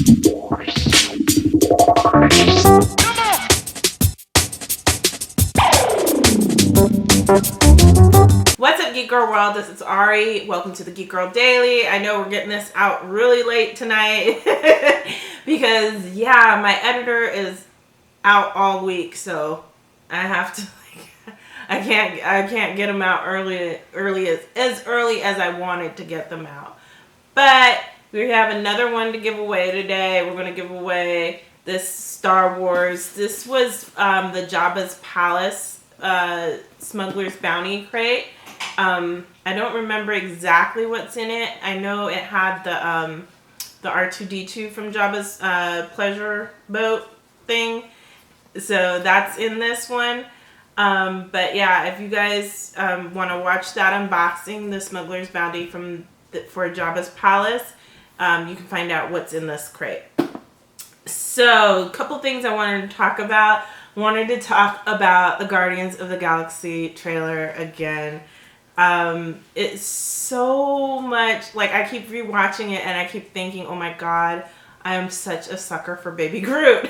What's up, Geek Girl World? This is Ari. Welcome to the Geek Girl Daily. I know we're getting this out really late tonight because, yeah, my editor is out all week, so I have to, I can't get them out as early as I wanted to get them out. But we have another one to give away today. We're going to give away this Star Wars. This was the Jabba's Palace Smuggler's Bounty crate. I don't remember exactly what's in it. I know it had the R2-D2 from Jabba's pleasure boat thing. So that's in this one. But yeah, if you guys want to watch that unboxing, the Smuggler's Bounty for Jabba's Palace, you can find out what's in this crate. So, a couple things I wanted to talk about. Wanted to talk about the Guardians of the Galaxy trailer again. It's so much, like, I keep rewatching it and I keep thinking, oh my god, I am such a sucker for Baby Groot.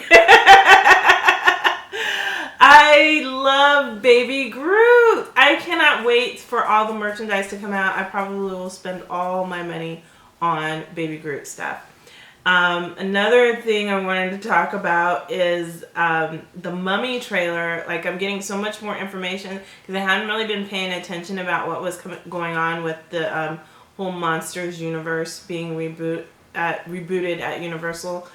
I love Baby Groot. I cannot wait for all the merchandise to come out. I probably will spend all my money on Baby Groot stuff. Another thing I wanted to talk about is the Mummy trailer. Like, I'm getting so much more information because I hadn't really been paying attention about what was going on with the whole Monsters universe being rebooted at Universal.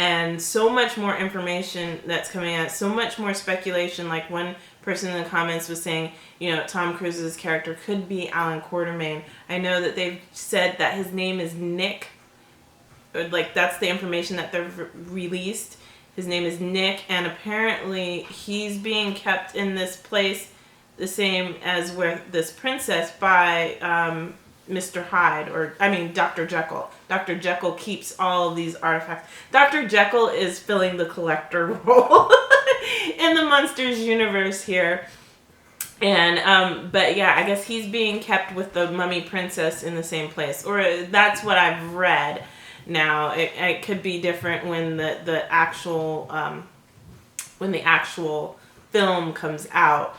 And so much more information that's coming out, so much more speculation. Like, one person in the comments was saying, you know, Tom Cruise's character could be Alan Quartermain. I know that they've said that his name is Nick. Like, that's the information that they've released. His name is Nick, and apparently he's being kept in this place the same as where this princess by Mr. Hyde, Dr. Jekyll. Dr. Jekyll keeps all of these artifacts. Dr. Jekyll is filling the collector role in the Monsters universe here. And, but yeah, I guess he's being kept with the mummy princess in the same place. Or that's what I've read. Now, it could be different when the actual film comes out.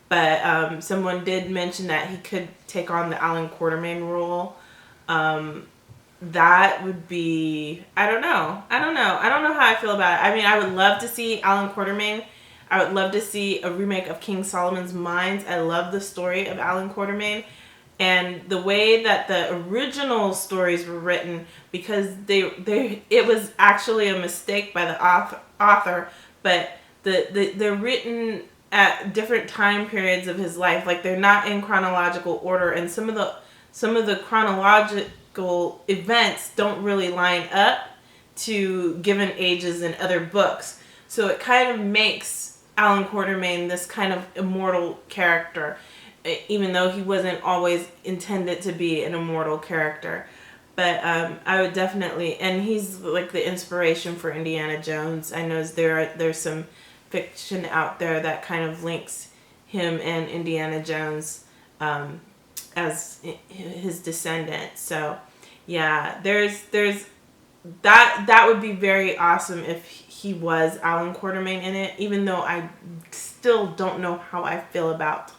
But someone did mention that he could take on the Alan Quartermain role. That would be, I don't know how I feel about it. I mean, I would love to see Alan Quartermain. I would love to see a remake of King Solomon's Mines. I love the story of Alan Quartermain. And the way that the original stories were written, because it was actually a mistake by the author, but they're written at different time periods of his life. Like, they're not in chronological order, and some of the chronological events don't really line up to given ages in other books. So it kind of makes Alan Quartermain this kind of immortal character, even though he wasn't always intended to be an immortal character. But I would definitely, and he's like the inspiration for Indiana Jones. I know there's some fiction out there that kind of links him and Indiana Jones as his descendant. So yeah, there's that would be very awesome if he was Alan Quartermain in it, even though I still don't know how I feel about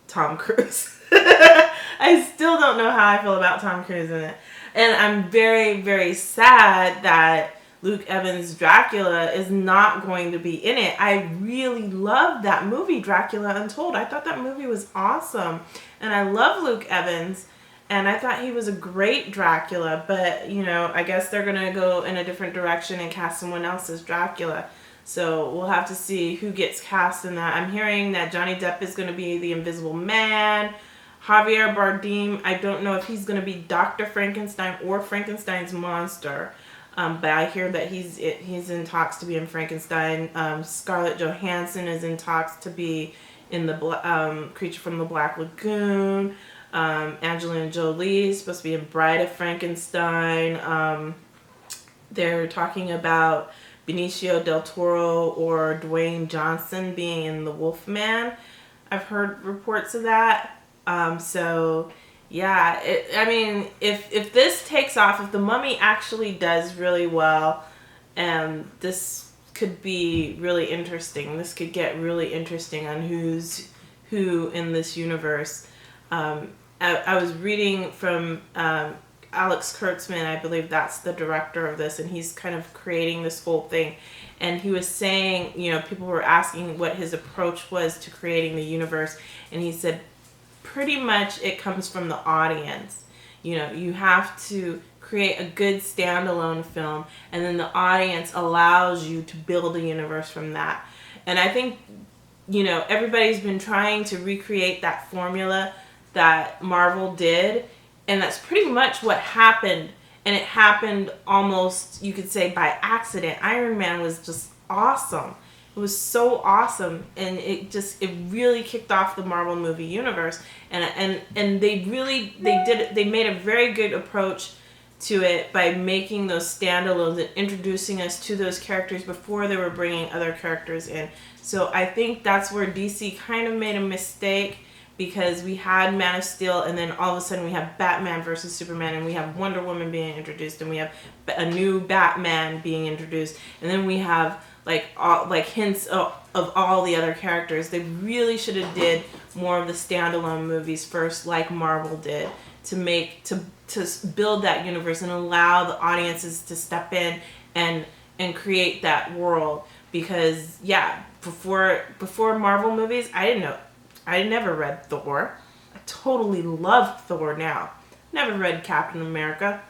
Tom Cruise. I still don't know how I feel about Tom Cruise in it. And I'm very, very sad that Luke Evans' Dracula is not going to be in it. I really loved that movie, Dracula Untold. I thought that movie was awesome. And I love Luke Evans. And I thought he was a great Dracula. But, you know, I guess they're going to go in a different direction and cast someone else as Dracula. So we'll have to see who gets cast in that. I'm hearing that Johnny Depp is going to be the Invisible Man. Javier Bardem, I don't know if he's going to be Dr. Frankenstein or Frankenstein's monster. But I hear that he's in talks to be in Frankenstein. Scarlett Johansson is in talks to be in the Creature from the Black Lagoon. Angelina Jolie is supposed to be in Bride of Frankenstein. They're talking about Benicio del Toro or Dwayne Johnson being in The Wolfman. I've heard reports of that. So yeah, I mean, if this takes off, if The Mummy actually does really well, And this could be really interesting. This could get really interesting on who's who in this universe. I was reading from Alex Kurtzman, I believe that's the director of this, and he's kind of creating this whole thing. And he was saying, people were asking what his approach was to creating the universe, and he said, pretty much it comes from the audience. You have to create a good standalone film, and then the audience allows you to build a universe from that. And I think, everybody's been trying to recreate that formula that Marvel did, and that's pretty much what happened. And it happened almost, you could say, by accident. Iron Man was just awesome. It was so awesome, and it really kicked off the Marvel movie universe. And they made a very good approach to it by making those standalones and introducing us to those characters before they were bringing other characters in. So I think that's where DC kind of made a mistake, because we had Man of Steel, and then all of a sudden we have Batman versus Superman, and we have Wonder Woman being introduced, and we have a new Batman being introduced, and then we have hints of all the other characters. They really should have did more of the standalone movies first, like Marvel did, to build that universe and allow the audiences to step in and create that world. Because before Marvel movies, I never read Thor. I totally love Thor now. Never read Captain America.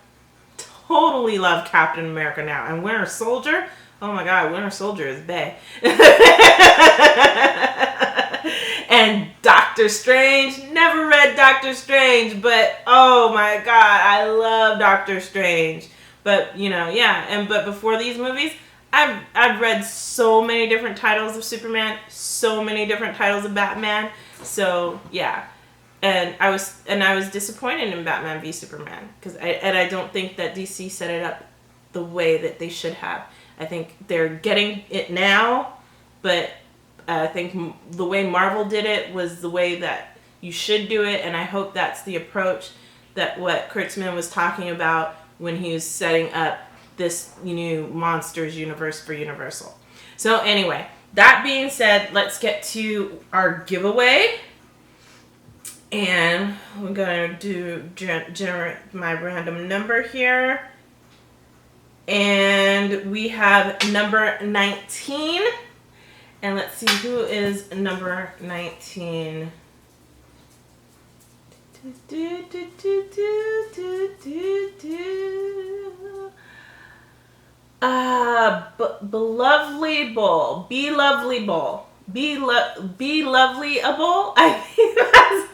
Totally love Captain America now. And Winter Soldier, oh my God, Winter Soldier is bae. And Doctor Strange, never read Doctor Strange, but oh my God, I love Doctor Strange. But but before these movies, I've read so many different titles of Superman, so many different titles of Batman. So yeah, and I was disappointed in Batman v Superman, because I don't think that DC set it up the way that they should have. I think they're getting it now, but I think the way Marvel did it was the way that you should do it, and I hope that's the approach that what Kurtzman was talking about when he was setting up this new Monsters universe for Universal. So anyway, that being said, let's get to our giveaway. And we're going to generate my random number here. And we have number 19. And let's see who is number 19. Belovely Bull. Be Lovely Bull. Be Lovelyable. I think that's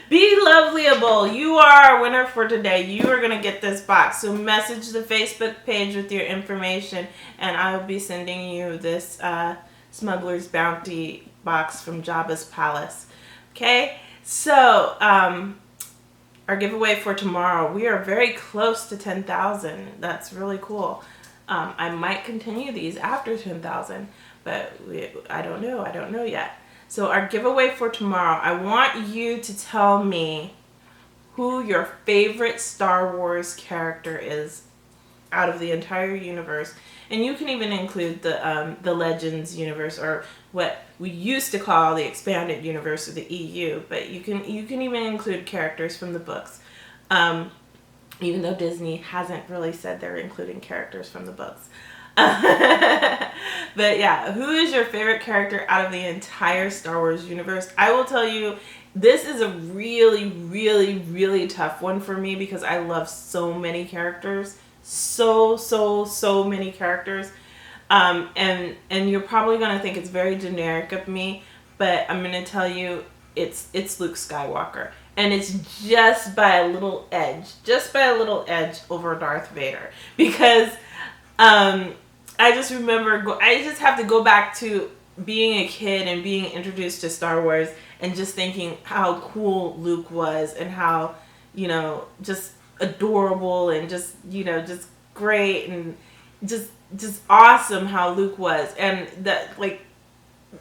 Be Lovelyable. You are our winner for today. You are going to get this box. So message the Facebook page with your information, and I will be sending you this Smuggler's Bounty box from Jabba's Palace. Okay? So, our giveaway for tomorrow. We are very close to 10,000. That's really cool. I might continue these after 10,000, but I don't know. I don't know yet. So our giveaway for tomorrow, I want you to tell me who your favorite Star Wars character is out of the entire universe. And you can even include the Legends universe, or what we used to call the expanded universe, or the EU. But you can even include characters from the books. Even though Disney hasn't really said they're including characters from the books. But yeah, who is your favorite character out of the entire Star Wars universe? I will tell you, this is a really, really, really tough one for me, because I love so many characters. So many characters. And you're probably going to think it's very generic of me, but I'm going to tell you it's Luke Skywalker. And it's just by a little edge over Darth Vader. Because I just remember, I just have to go back to being a kid and being introduced to Star Wars and just thinking how cool Luke was, and how, just adorable, and just great, and just awesome how Luke was. And that,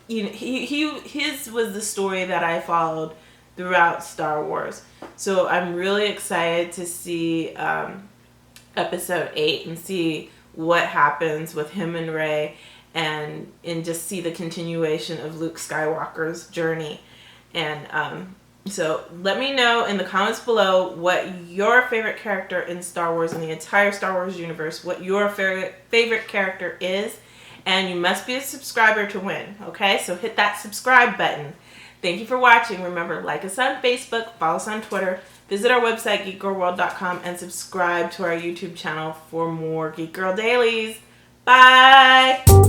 his was the story that I followed throughout Star Wars. So I'm really excited to see episode 8 and see what happens with him and Rey, and just see the continuation of Luke Skywalker's journey. And so let me know in the comments below what your favorite character in Star Wars, in the entire Star Wars universe, what your favorite character is. And you must be a subscriber to win, okay? So hit that subscribe button. Thank you for watching. Remember, like us on Facebook, follow us on Twitter, visit our website, geekgirlworld.com, and subscribe to our YouTube channel for more Geek Girl Dailies. Bye!